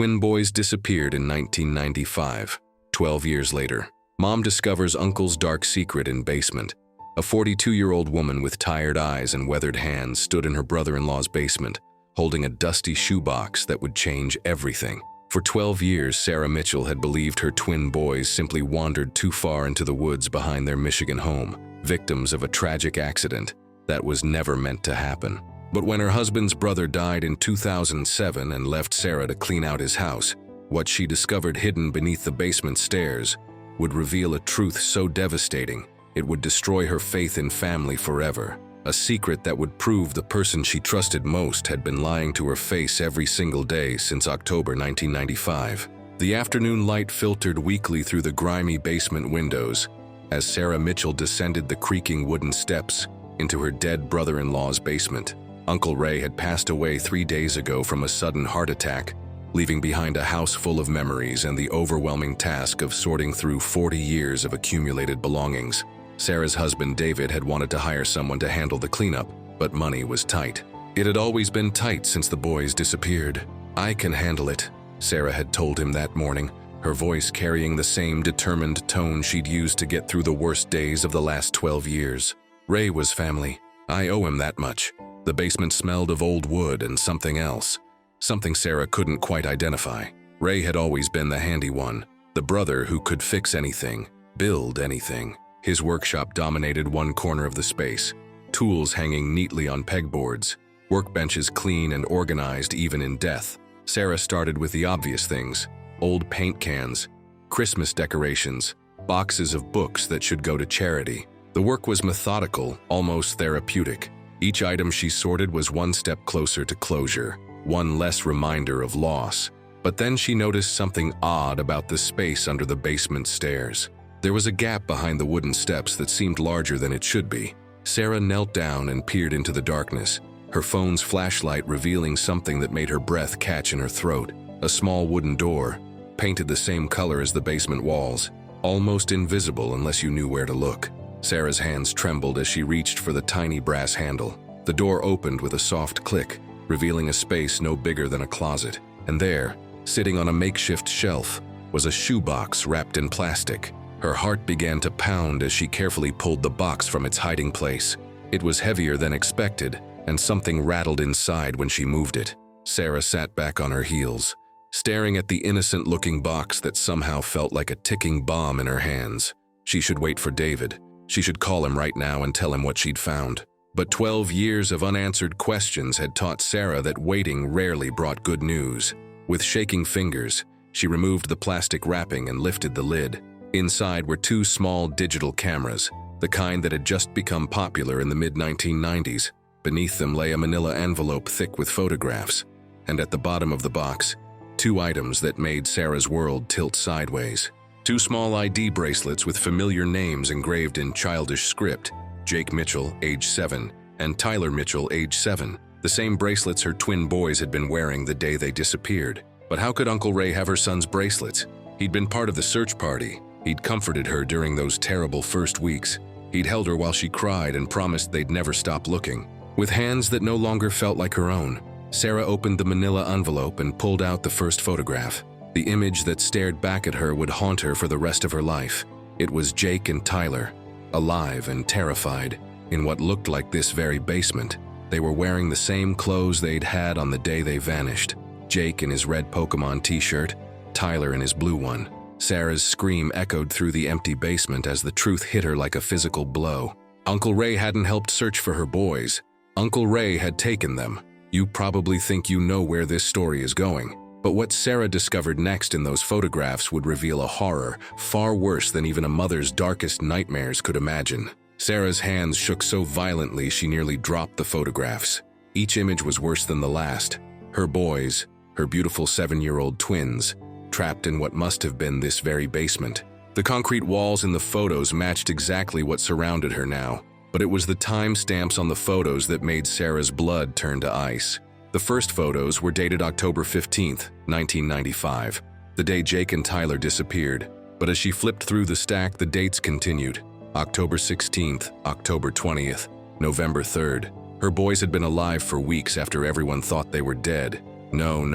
Twin boys disappeared in 1995. 12 years later, Mom discovers Uncle's dark secret in basement. A 42-year-old woman with tired eyes and weathered hands stood in her brother-in-law's basement, holding a dusty shoebox that would change everything. For 12 years, Sarah Mitchell had believed her twin boys simply wandered too far into the woods behind their Michigan home, victims of a tragic accident that was never meant to happen. But when her husband's brother died in 2007 and left Sarah to clean out his house, what she discovered hidden beneath the basement stairs would reveal a truth so devastating it would destroy her faith in family forever. A secret that would prove the person she trusted most had been lying to her face every single day since October 1995. The afternoon light filtered weakly through the grimy basement windows as Sarah Mitchell descended the creaking wooden steps into her dead brother-in-law's basement. Uncle Ray had passed away 3 days ago from a sudden heart attack, leaving behind a house full of memories and the overwhelming task of sorting through 40 years of accumulated belongings. Sarah's husband David had wanted to hire someone to handle the cleanup, but money was tight. It had always been tight since the boys disappeared. "I can handle it," Sarah had told him that morning, her voice carrying the same determined tone she'd used to get through the worst days of the last 12 years. Ray was family. I owe him that much. The basement smelled of old wood and something else. Something Sarah couldn't quite identify. Ray had always been the handy one, the brother who could fix anything, build anything. His workshop dominated one corner of the space, tools hanging neatly on pegboards, workbenches clean and organized even in death. Sarah started with the obvious things: old paint cans, Christmas decorations, boxes of books that should go to charity. The work was methodical, almost therapeutic. Each item she sorted was one step closer to closure, one less reminder of loss. But then she noticed something odd about the space under the basement stairs. There was a gap behind the wooden steps that seemed larger than it should be. Sarah knelt down and peered into the darkness, her phone's flashlight revealing something that made her breath catch in her throat. A small wooden door, painted the same color as the basement walls, almost invisible unless you knew where to look. Sarah's hands trembled as she reached for the tiny brass handle. The door opened with a soft click, revealing a space no bigger than a closet. And there, sitting on a makeshift shelf, was a shoebox wrapped in plastic. Her heart began to pound as she carefully pulled the box from its hiding place. It was heavier than expected, and something rattled inside when she moved it. Sarah sat back on her heels, staring at the innocent-looking box that somehow felt like a ticking bomb in her hands. She should wait for David. She should call him right now and tell him what she'd found. But 12 years of unanswered questions had taught Sarah that waiting rarely brought good news. With shaking fingers, she removed the plastic wrapping and lifted the lid. Inside were 2 small digital cameras, the kind that had just become popular in the mid-1990s. Beneath them lay a manila envelope thick with photographs, and at the bottom of the box, 2 items that made Sarah's world tilt sideways. 2 small ID bracelets with familiar names engraved in childish script: Jake Mitchell, age 7, and Tyler Mitchell, age 7. The same bracelets her twin boys had been wearing the day they disappeared. But how could Uncle Ray have her son's bracelets? He'd been part of the search party. He'd comforted her during those terrible first weeks. He'd held her while she cried and promised they'd never stop looking. With hands that no longer felt like her own, Sarah opened the manila envelope and pulled out the first photograph. The image that stared back at her would haunt her for the rest of her life. It was Jake and Tyler, alive and terrified, in what looked like this very basement. They were wearing the same clothes they'd had on the day they vanished. Jake in his red Pokemon t-shirt, Tyler in his blue one. Sarah's scream echoed through the empty basement as the truth hit her like a physical blow. Uncle Ray hadn't helped search for her boys. Uncle Ray had taken them. You probably think you know where this story is going. But what Sarah discovered next in those photographs would reveal a horror far worse than even a mother's darkest nightmares could imagine. Sarah's hands shook so violently she nearly dropped the photographs. Each image was worse than the last. Her boys, her beautiful 7-year-old twins, trapped in what must have been this very basement. The concrete walls in the photos matched exactly what surrounded her now, but it was the timestamps on the photos that made Sarah's blood turn to ice. The first photos were dated October 15th, 1995, the day Jake and Tyler disappeared. But as she flipped through the stack, the dates continued. October 16th, October 20th, November 3rd. Her boys had been alive for weeks after everyone thought they were dead. No.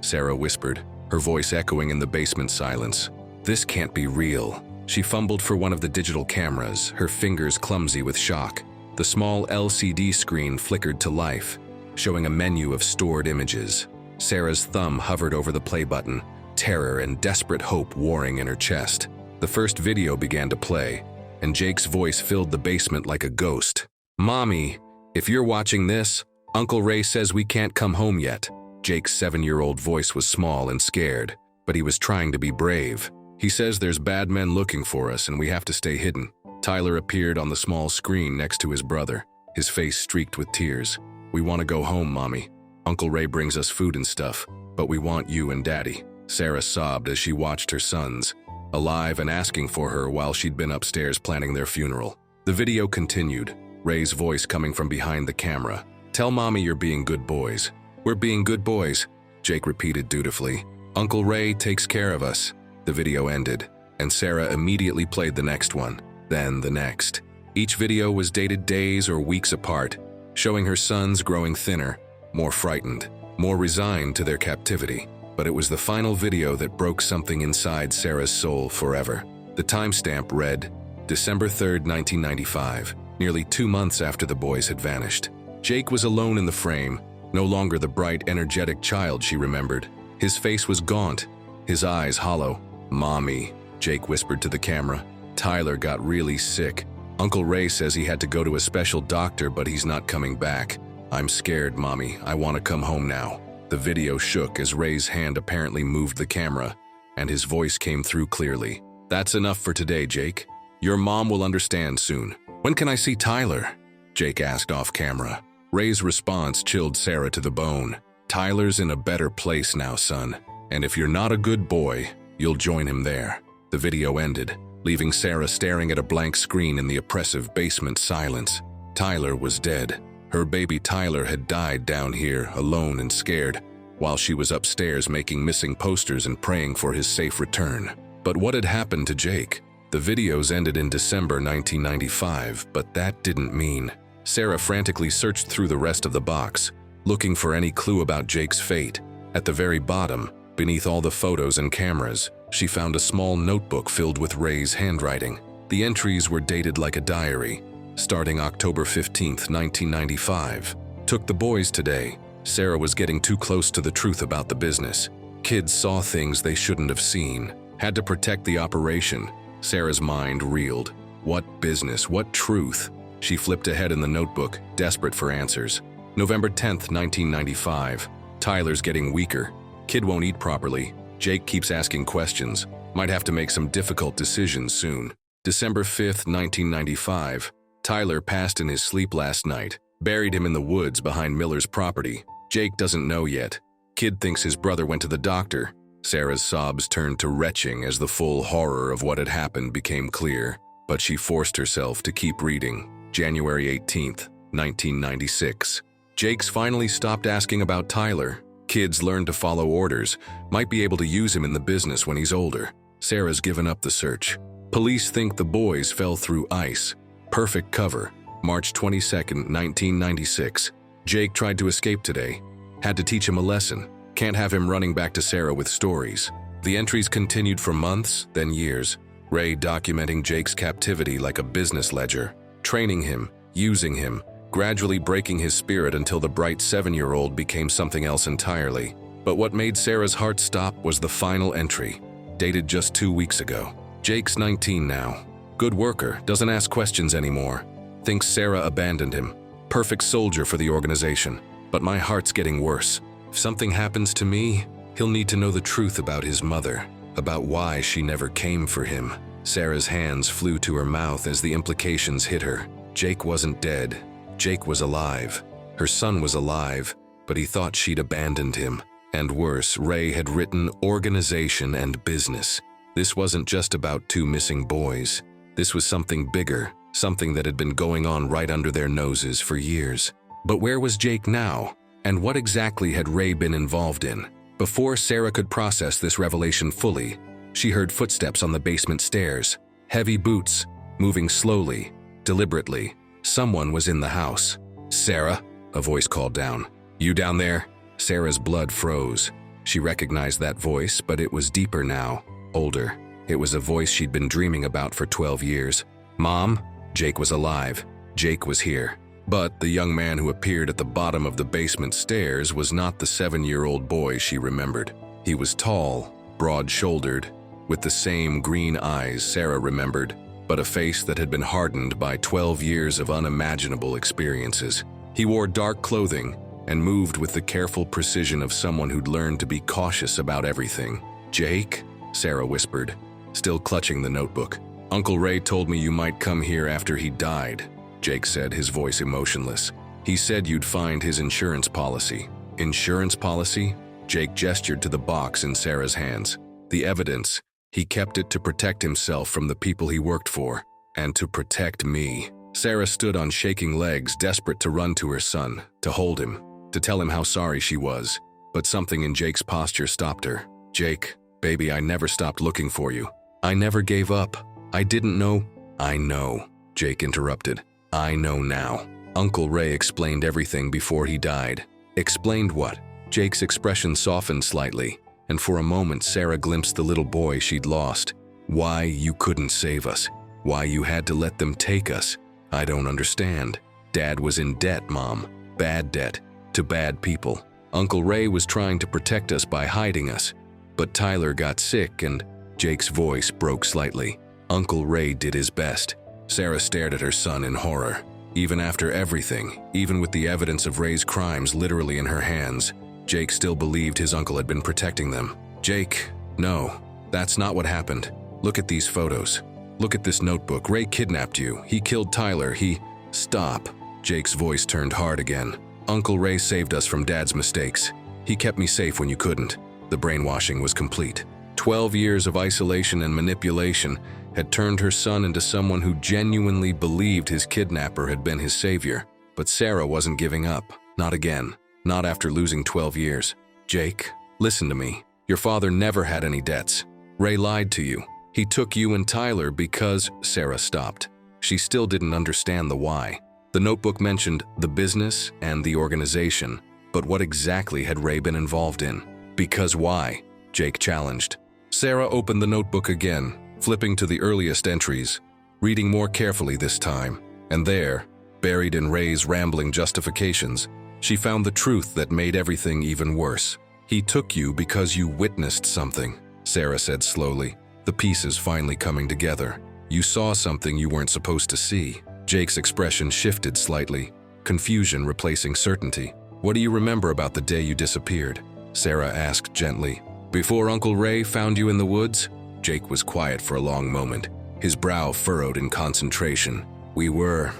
Sarah whispered, her voice echoing in the basement silence. This can't be real. She fumbled for one of the digital cameras, her fingers clumsy with shock. The small LCD screen flickered to life, showing a menu of stored images. Sarah's thumb hovered over the play button, terror and desperate hope warring in her chest. The first video began to play, and Jake's voice filled the basement like a ghost. "Mommy, if you're watching this, Uncle Ray says we can't come home yet." Jake's 7-year-old voice was small and scared, but he was trying to be brave. "He says there's bad men looking for us and we have to stay hidden." Tyler appeared on the small screen next to his brother, his face streaked with tears. "We want to go home, Mommy. Uncle Ray brings us food and stuff, but we want you and Daddy." Sarah sobbed as she watched her sons, alive and asking for her while she'd been upstairs planning their funeral. The video continued, Ray's voice coming from behind the camera. "Tell Mommy you're being good boys." "We're being good boys," Jake repeated dutifully. "Uncle Ray takes care of us." The video ended, and Sarah immediately played the next one, then the next. Each video was dated days or weeks apart, showing her sons growing thinner, more frightened, more resigned to their captivity. But it was the final video that broke something inside Sarah's soul forever. The timestamp read, December 3rd, 1995, nearly 2 months after the boys had vanished. Jake was alone in the frame, no longer the bright, energetic child she remembered. His face was gaunt, his eyes hollow. "Mommy," Jake whispered to the camera. "Tyler got really sick. Uncle Ray says he had to go to a special doctor, but he's not coming back. I'm scared, Mommy. I want to come home now." The video shook as Ray's hand apparently moved the camera, and his voice came through clearly. "That's enough for today, Jake. Your mom will understand soon." "When can I see Tyler?" Jake asked off camera. Ray's response chilled Sarah to the bone. "Tyler's in a better place now, son. And if you're not a good boy, you'll join him there." The video ended, leaving Sarah staring at a blank screen in the oppressive basement silence. Tyler was dead. Her baby Tyler had died down here, alone and scared, while she was upstairs making missing posters and praying for his safe return. But what had happened to Jake? The videos ended in December 1995, but that didn't mean. Sarah frantically searched through the rest of the box, looking for any clue about Jake's fate. At the very bottom, beneath all the photos and cameras, she found a small notebook filled with Ray's handwriting. The entries were dated like a diary, starting October 15th, 1995. "Took the boys today." Sarah was getting too close to the truth about the business. Kids saw things they shouldn't have seen. Had to protect the operation. Sarah's mind reeled. What business? What truth? She flipped ahead in the notebook, desperate for answers. November 10th, 1995. Tyler's getting weaker. Kid won't eat properly. Jake keeps asking questions. Might have to make some difficult decisions soon. December 5th, 1995. Tyler passed in his sleep last night. Buried him in the woods behind Miller's property. Jake doesn't know yet. Kid thinks his brother went to the doctor. Sarah's sobs turned to retching as the full horror of what had happened became clear. But she forced herself to keep reading. January 18th, 1996. Jake's finally stopped asking about Tyler. Kids learn to follow orders, might be able to use him in the business when he's older. Sarah's given up the search. Police think the boys fell through ice. Perfect cover. March 22nd, 1996. Jake tried to escape today. Had to teach him a lesson. Can't have him running back to Sarah with stories. The entries continued for months, then years. Ray documenting Jake's captivity like a business ledger. Training him, using him, gradually breaking his spirit until the bright 7-year-old became something else entirely. But what made Sarah's heart stop was the final entry, dated just 2 weeks ago. Jake's 19 now. Good worker, doesn't ask questions anymore. Thinks Sarah abandoned him. Perfect soldier for the organization. But my heart's getting worse. If something happens to me, he'll need to know the truth about his mother, about why she never came for him. Sarah's hands flew to her mouth as the implications hit her. Jake wasn't dead. Jake was alive. Her son was alive, but he thought she'd abandoned him. And worse, Ray had written organization and business. This wasn't just about 2 missing boys. This was something bigger, something that had been going on right under their noses for years. But where was Jake now? And what exactly had Ray been involved in? Before Sarah could process this revelation fully, she heard footsteps on the basement stairs. Heavy boots, moving slowly, deliberately. Someone was in the house. "Sarah," a voice called down. "You down there?" Sarah's blood froze. She recognized that voice, but it was deeper now, older. It was a voice she'd been dreaming about for 12 years. "Mom?" Jake was alive. Jake was here. But the young man who appeared at the bottom of the basement stairs was not the 7-year-old boy she remembered. He was tall, broad-shouldered, with the same green eyes Sarah remembered, but a face that had been hardened by 12 years of unimaginable experiences. He wore dark clothing and moved with the careful precision of someone who'd learned to be cautious about everything. "Jake?" Sarah whispered, still clutching the notebook. "Uncle Ray told me you might come here after he died," Jake said, his voice emotionless. "He said you'd find his insurance policy." "Insurance policy?" Jake gestured to the box in Sarah's hands. "The evidence. He kept it to protect himself from the people he worked for, and to protect me." Sarah stood on shaking legs, desperate to run to her son, to hold him, to tell him how sorry she was. But something in Jake's posture stopped her. "Jake, baby, I never stopped looking for you. I never gave up. I didn't know." "I know," Jake interrupted. "I know now. Uncle Ray explained everything before he died." "Explained what?" Jake's expression softened slightly, and for a moment Sarah glimpsed the little boy she'd lost. "Why you couldn't save us. Why you had to let them take us. I don't understand. Dad was in debt, Mom. Bad debt. To bad people. Uncle Ray was trying to protect us by hiding us. But Tyler got sick and..." Jake's voice broke slightly. "Uncle Ray did his best." Sarah stared at her son in horror. Even after everything, even with the evidence of Ray's crimes literally in her hands, Jake still believed his uncle had been protecting them. "Jake, no, that's not what happened. Look at these photos. Look at this notebook. Ray kidnapped you. He killed Tyler. He..." "Stop." Jake's voice turned hard again. "Uncle Ray saved us from Dad's mistakes. He kept me safe when you couldn't." The brainwashing was complete. 12 years of isolation and manipulation had turned her son into someone who genuinely believed his kidnapper had been his savior. But Sarah wasn't giving up. Not again. Not after losing 12 years. "Jake, listen to me. Your father never had any debts. Ray lied to you. He took you and Tyler because..." Sarah stopped. She still didn't understand the why. The notebook mentioned the business and the organization, but what exactly had Ray been involved in? "Because why?" Jake challenged. Sarah opened the notebook again, flipping to the earliest entries, reading more carefully this time, and there, buried in Ray's rambling justifications, she found the truth that made everything even worse. "He took you because you witnessed something," Sarah said slowly, the pieces finally coming together. "You saw something you weren't supposed to see." Jake's expression shifted slightly, confusion replacing certainty. "What do you remember about the day you disappeared?" Sarah asked gently. "Before Uncle Ray found you in the woods?" Jake was quiet for a long moment, his brow furrowed in concentration. We were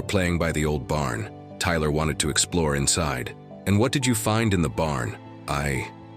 playing by the old barn. Tyler wanted to explore inside." "And what did you find in the barn?"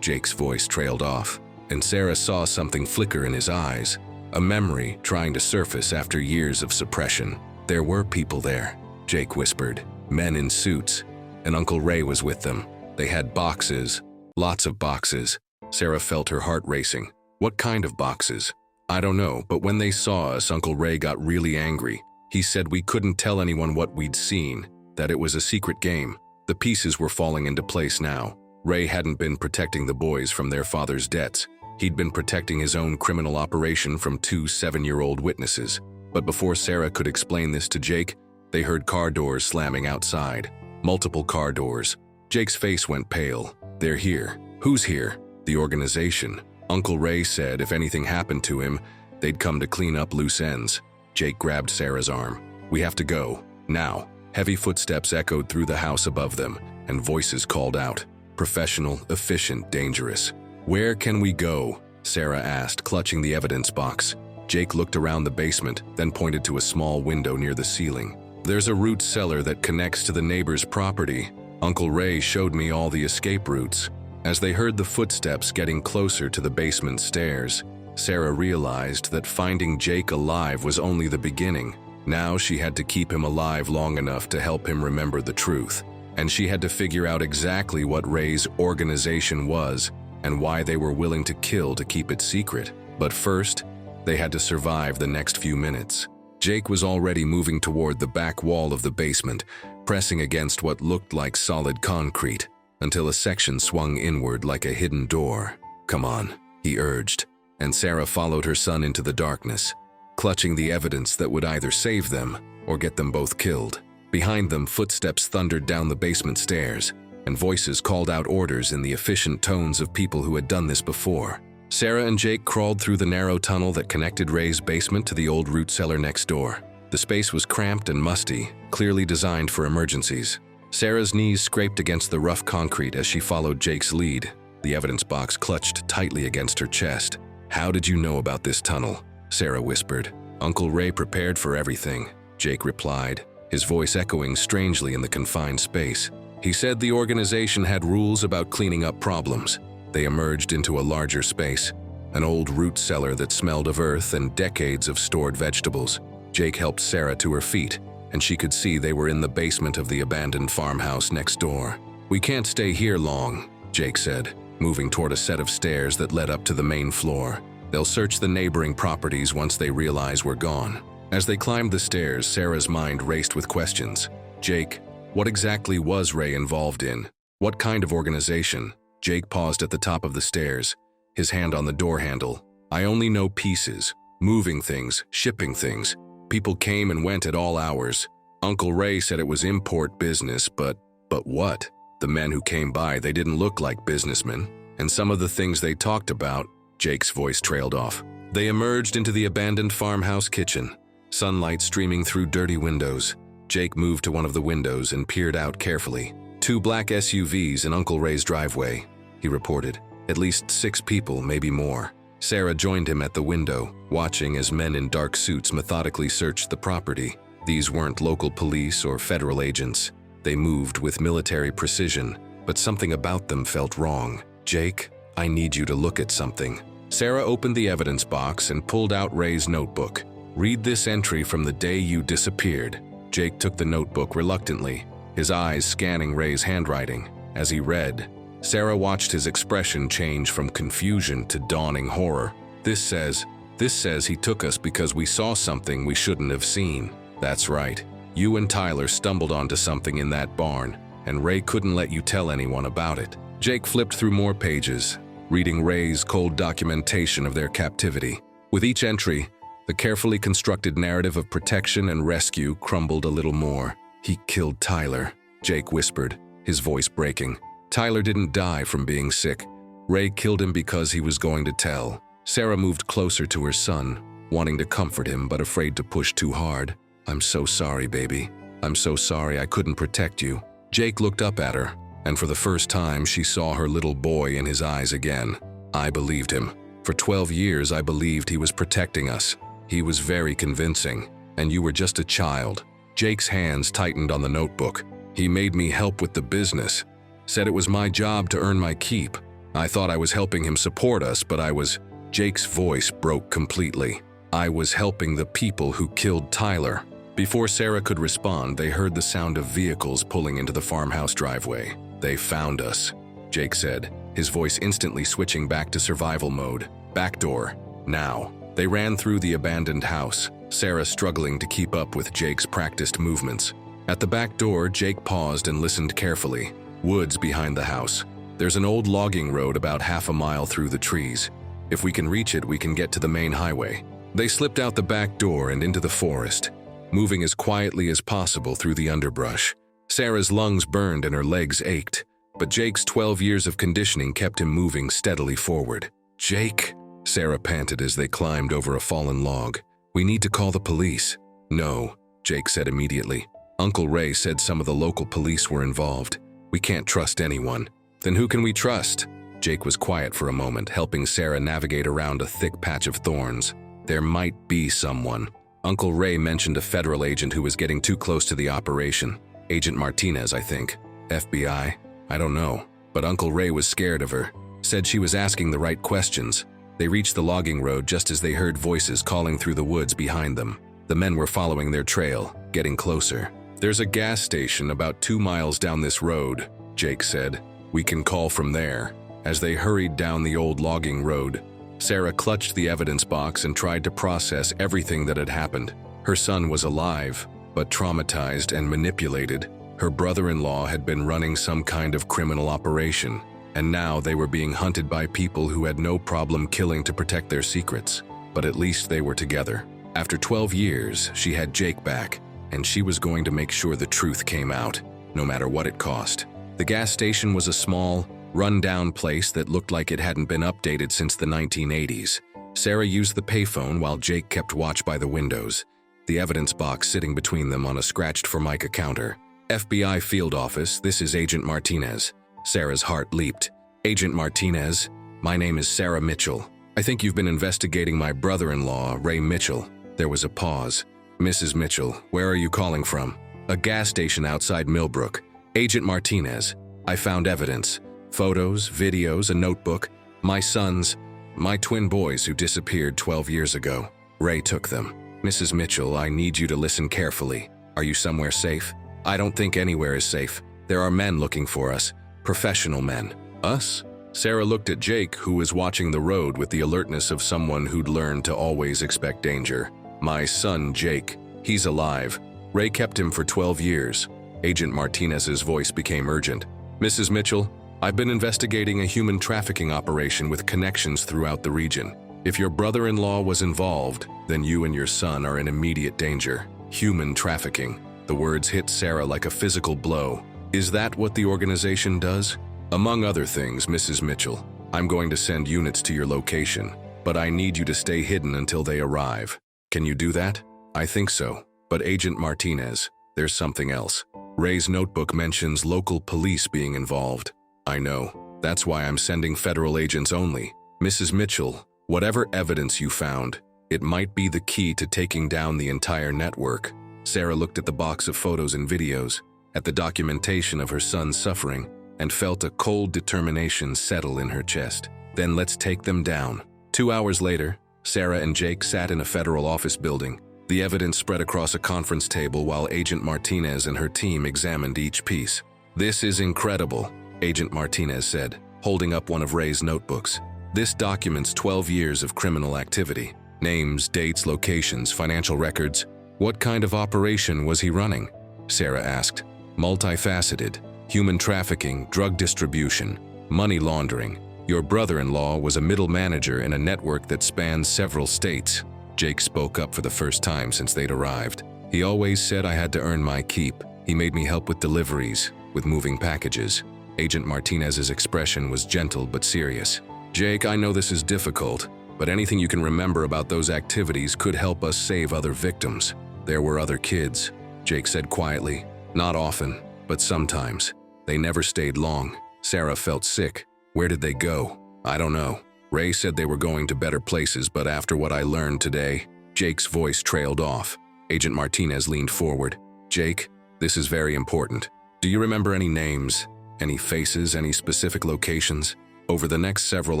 Jake's voice trailed off, and Sarah saw something flicker in his eyes, a memory trying to surface after years of suppression. "There were people there," Jake whispered, "men in suits, and Uncle Ray was with them. They had boxes, lots of boxes." Sarah felt her heart racing. "What kind of boxes?" "I don't know, but when they saw us, Uncle Ray got really angry. He said we couldn't tell anyone what we'd seen, that it was a secret game." The pieces were falling into place now. Ray hadn't been protecting the boys from their father's debts. He'd been protecting his own criminal operation from 2 7-year-old witnesses. But before Sarah could explain this to Jake, they heard car doors slamming outside. Multiple car doors. Jake's face went pale. "They're here." "Who's here?" "The organization. Uncle Ray said if anything happened to him, they'd come to clean up loose ends." Jake grabbed Sarah's arm. "We have to go. Now." Heavy footsteps echoed through the house above them, and voices called out. Professional, efficient, dangerous. "Where can we go?" Sarah asked, clutching the evidence box. Jake looked around the basement, then pointed to a small window near the ceiling. "There's a root cellar that connects to the neighbor's property. Uncle Ray showed me all the escape routes." As they heard the footsteps getting closer to the basement stairs, Sarah realized that finding Jake alive was only the beginning. Now she had to keep him alive long enough to help him remember the truth. And she had to figure out exactly what Ray's organization was and why they were willing to kill to keep it secret. But first, they had to survive the next few minutes. Jake was already moving toward the back wall of the basement, pressing against what looked like solid concrete. until a section swung inward like a hidden door. "Come on," he urged, and Sarah followed her son into the darkness, clutching the evidence that would either save them or get them both killed. Behind them, footsteps thundered down the basement stairs, and voices called out orders in the efficient tones of people who had done this before. Sarah and Jake crawled through the narrow tunnel that connected Ray's basement to the old root cellar next door. The space was cramped and musty, clearly designed for emergencies. Sarah's knees scraped against the rough concrete as she followed Jake's lead, the evidence box clutched tightly against her chest. "How did you know about this tunnel?" Sarah whispered. "Uncle Ray prepared for everything," Jake replied, his voice echoing strangely in the confined space. "He said the organization had rules about cleaning up problems." They emerged into a larger space, an old root cellar that smelled of earth and decades of stored vegetables. Jake helped Sarah to her feet, and she could see they were in the basement of the abandoned farmhouse next door. "We can't stay here long," Jake said, moving toward a set of stairs that led up to the main floor. "They'll search the neighboring properties once they realize we're gone." As they climbed the stairs, Sarah's mind raced with questions. Jake, what exactly was Ray involved in? What kind of organization? Jake paused at the top of the stairs, his hand on the door handle. "I only know pieces. Moving things, shipping things. People came and went at all hours. Uncle Ray said it was import business, but what? The men who came by, they didn't look like businessmen. And some of the things they talked about," Jake's voice trailed off. They emerged into the abandoned farmhouse kitchen, sunlight streaming through dirty windows. Jake moved to one of the windows and peered out carefully. "Two black SUVs in Uncle Ray's driveway," he reported. "At least 6 people, maybe more." Sarah joined him at the window, watching as men in dark suits methodically searched the property. These weren't local police or federal agents. They moved with military precision, but something about them felt wrong. "Jake, I need you to look at something." Sarah opened the evidence box and pulled out Ray's notebook. "Read this entry from the day you disappeared." Jake took the notebook reluctantly, his eyes scanning Ray's handwriting. As he read, Sarah watched his expression change from confusion to dawning horror. This says he took us because we saw something we shouldn't have seen." "That's right. You and Tyler stumbled onto something in that barn, and Ray couldn't let you tell anyone about it." Jake flipped through more pages, reading Ray's cold documentation of their captivity. With each entry, the carefully constructed narrative of protection and rescue crumbled a little more. "He killed Tyler," Jake whispered, his voice breaking. "Tyler didn't die from being sick. Ray killed him because he was going to tell." Sarah moved closer to her son, wanting to comfort him but afraid to push too hard. "I'm so sorry, baby. I'm so sorry I couldn't protect you." Jake looked up at her, and for the first time she saw her little boy in his eyes again. "I believed him. For 12 years I believed he was protecting us. He was very convincing, and you were just a child." Jake's hands tightened on the notebook. "He made me help with the business. Said it was my job to earn my keep. I thought I was helping him support us, but I was..." Jake's voice broke completely. "I was helping the people who killed Tyler." Before Sarah could respond, they heard the sound of vehicles pulling into the farmhouse driveway. "They found us," Jake said, his voice instantly switching back to survival mode. "Back door, now." They ran through the abandoned house, Sarah struggling to keep up with Jake's practiced movements. At the back door, Jake paused and listened carefully. Woods behind the house. There's an old logging road about half a mile through the trees. If we can reach it, we can get to the main highway. They slipped out the back door and into the forest, moving as quietly as possible through the underbrush. Sarah's lungs burned and her legs ached, but Jake's 12 years of conditioning kept him moving steadily forward. "Jake," Sarah panted as they climbed over a fallen log. "We need to call the police." "No," Jake said immediately. "Uncle Ray said some of the local police were involved. We can't trust anyone." "Then who can we trust?" Jake was quiet for a moment, helping Sarah navigate around a thick patch of thorns. "There might be someone. Uncle Ray mentioned a federal agent who was getting too close to the operation. Agent Martinez, I think. FBI? I don't know. But Uncle Ray was scared of her. Said she was asking the right questions." They reached the logging road just as they heard voices calling through the woods behind them. The men were following their trail, getting closer. "There's a gas station about 2 miles down this road," Jake said. "We can call from there." As they hurried down the old logging road, Sarah clutched the evidence box and tried to process everything that had happened. Her son was alive, but traumatized and manipulated. Her brother-in-law had been running some kind of criminal operation, and now they were being hunted by people who had no problem killing to protect their secrets. But at least they were together. After 12 years, she had Jake back, and she was going to make sure the truth came out, no matter what it cost. The gas station was a small, run-down place that looked like it hadn't been updated since the 1980s. Sarah used the payphone while Jake kept watch by the windows, the evidence box sitting between them on a scratched Formica counter. FBI field office, this is Agent Martinez. Sarah's heart leaped. Agent Martinez, my name is Sarah Mitchell. I think you've been investigating my brother-in-law, Ray Mitchell. There was a pause. Mrs. Mitchell, where are you calling from? A gas station outside Millbrook. Agent Martinez, I found evidence. Photos, videos, a notebook. My twin boys who disappeared 12 years ago. Ray took them. Mrs. Mitchell, I need you to listen carefully. Are you somewhere safe? I don't think anywhere is safe. There are men looking for us. Professional men. Us? Sarah looked at Jake, who was watching the road with the alertness of someone who'd learned to always expect danger. My son, Jake. He's alive. Ray kept him for 12 years. Agent Martinez's voice became urgent. Mrs. Mitchell, I've been investigating a human trafficking operation with connections throughout the region. If your brother-in-law was involved, then you and your son are in immediate danger. Human trafficking. The words hit Sarah like a physical blow. Is that what the organization does? Among other things, Mrs. Mitchell, I'm going to send units to your location, but I need you to stay hidden until they arrive. Can you do that? I think so. But Agent Martinez, there's something else. Ray's notebook mentions local police being involved. I know. That's why I'm sending federal agents only. Mrs. Mitchell, whatever evidence you found, it might be the key to taking down the entire network. Sarah looked at the box of photos and videos, at the documentation of her son's suffering, and felt a cold determination settle in her chest. Then let's take them down. 2 hours later, Sarah and Jake sat in a federal office building. The evidence spread across a conference table while Agent Martinez and her team examined each piece. This is incredible, Agent Martinez said, holding up one of Ray's notebooks. This documents 12 years of criminal activity. Names, dates, locations, financial records. What kind of operation was he running? Sarah asked. Multifaceted. Human trafficking, drug distribution, money laundering. Your brother-in-law was a middle manager in a network that spans several states. Jake spoke up for the first time since they'd arrived. He always said I had to earn my keep. He made me help with deliveries, with moving packages. Agent Martinez's expression was gentle but serious. Jake, I know this is difficult, but anything you can remember about those activities could help us save other victims. There were other kids, Jake said quietly. Not often, but sometimes. They never stayed long. Sarah felt sick. Where did they go? I don't know. Ray said they were going to better places, but after what I learned today, Jake's voice trailed off. Agent Martinez leaned forward. Jake, this is very important. Do you remember any names, any faces, any specific locations? Over the next several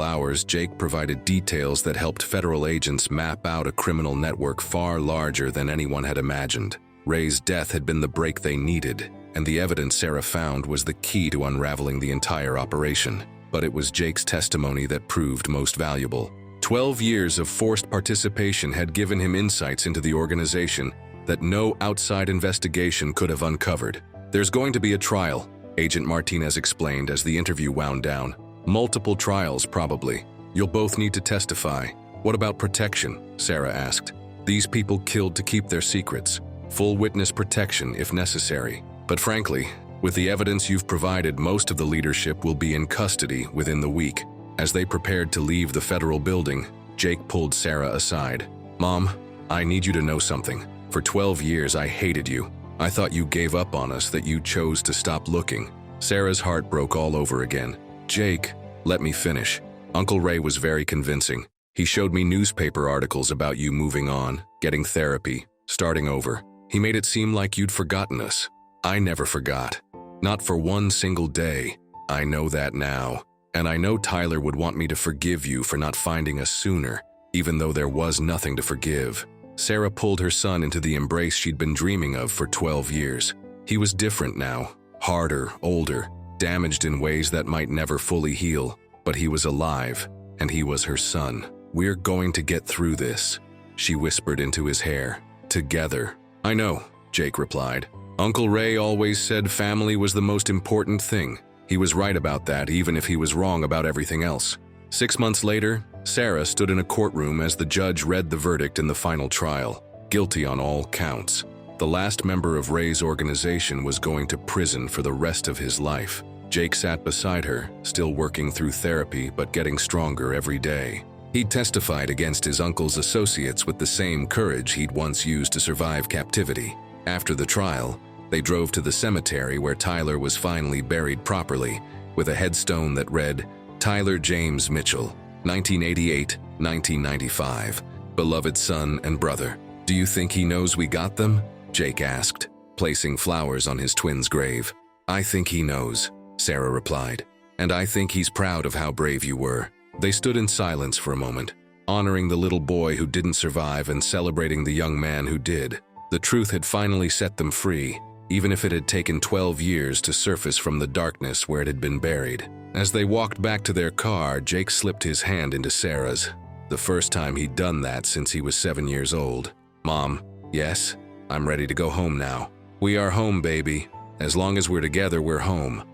hours, Jake provided details that helped federal agents map out a criminal network far larger than anyone had imagined. Ray's death had been the break they needed, and the evidence Sarah found was the key to unraveling the entire operation. But it was Jake's testimony that proved most valuable. 12 years of forced participation had given him insights into the organization that no outside investigation could have uncovered. There's going to be a trial, Agent Martinez explained as the interview wound down. Multiple trials, probably. You'll both need to testify. What about protection? Sarah asked. These people killed to keep their secrets. Full witness protection if necessary. But frankly, with the evidence you've provided, most of the leadership will be in custody within the week. As they prepared to leave the federal building, Jake pulled Sarah aside. Mom, I need you to know something. For 12 years, I hated you. I thought you gave up on us, that you chose to stop looking. Sarah's heart broke all over again. Jake, let me finish. Uncle Ray was very convincing. He showed me newspaper articles about you moving on, getting therapy, starting over. He made it seem like you'd forgotten us. I never forgot. Not for one single day. I know that now. And I know Tyler would want me to forgive you for not finding us sooner, even though there was nothing to forgive. Sarah pulled her son into the embrace she'd been dreaming of for 12 years. He was different now, harder, older, damaged in ways that might never fully heal, but he was alive, and he was her son. We're going to get through this, she whispered into his hair. Together. I know, Jake replied. Uncle Ray always said family was the most important thing. He was right about that, even if he was wrong about everything else. 6 months later, Sarah stood in a courtroom as the judge read the verdict in the final trial. Guilty on all counts. The last member of Ray's organization was going to prison for the rest of his life. Jake sat beside her, still working through therapy but getting stronger every day. He'd testified against his uncle's associates with the same courage he'd once used to survive captivity. After the trial, they drove to the cemetery where Tyler was finally buried properly, with a headstone that read, Tyler James Mitchell, 1988-1995, beloved son and brother. Do you think he knows we got them? Jake asked, placing flowers on his twin's grave. I think he knows, Sarah replied, and I think he's proud of how brave you were. They stood in silence for a moment, honoring the little boy who didn't survive and celebrating the young man who did. The truth had finally set them free, even if it had taken 12 years to surface from the darkness where it had been buried. As they walked back to their car, Jake slipped his hand into Sarah's, the first time he'd done that since he was 7 years old. Mom, yes? I'm ready to go home now. We are home, baby. As long as we're together, we're home.